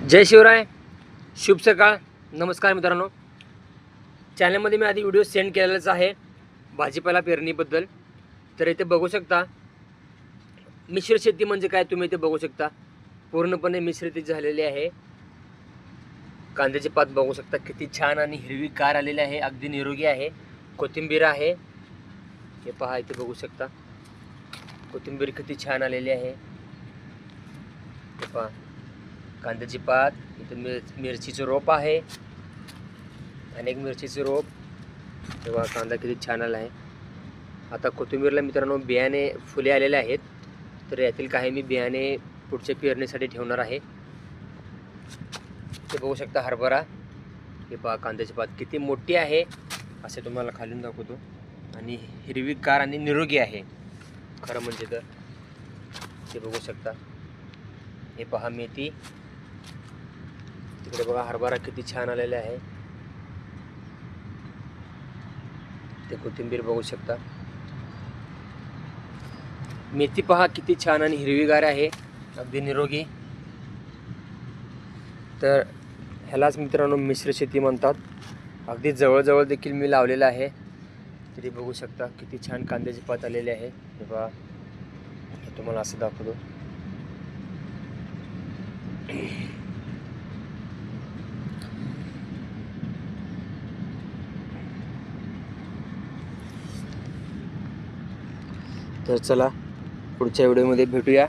जय शिवराय, शुभ सकाळ, नमस्कार मित्रांनो. चॅनलमध्ये मी आधी व्हिडिओ सेंड केलेलाच आहे भाजीपाला पेरणीबद्दल. तर इथे बघू शकता मिश्र शेती म्हणजे काय तुम्ही इथे बघू शकता. पूर्णपणे मिश्रित झालेली आहे. कांद्याचे पात बघू शकता किती छान आणि हिरवीगार आलेले आहे, अगदी निरोगी आहे. कोथिंबीर आहे, हे पहा इथे बघू शकता. कोथिंबीर किती छान आलेली आहे, हे पहा. कांद्याची पात, इथे मिरचीचं रोप आहे, अनेक मिरचीचे रोप. तेव्हा कांदा किती छान आला आहे. आता कोथिंबीरला मित्रांनो बियाणे फुले आलेले आहेत, तर यातील काही मी बियाणे पुढच्या पेरणीसाठी ठेवणार आहे. ते बघू शकता हरभरा, हे पहा कांद्याची पात किती मोठी आहे, असे तुम्हाला खालून दाखवतो. आणि हिरवीगार आणि निरोगी आहे खरं म्हणजे तर. ते बघू शकता, हे पहा मेथी, तिकडे बघा हरभरा किती छान आलेला आहे. ते कोथिंबीर बघू शकता. मेथी पहा किती छान आणि हिरवीगार आहे, अगदी निरोगी. तर ह्यालाच मित्रांनो मिश्र शेती म्हणतात. अगदी जवळजवळ देखील मी लावलेलं आहे, तरी बघू शकता किती छान कांद्याची पात आलेली आहे. हे पहा, तुम्हाला असं दाखवतो. तर चला पुढच्या व्हिडिओमध्ये भेटूया.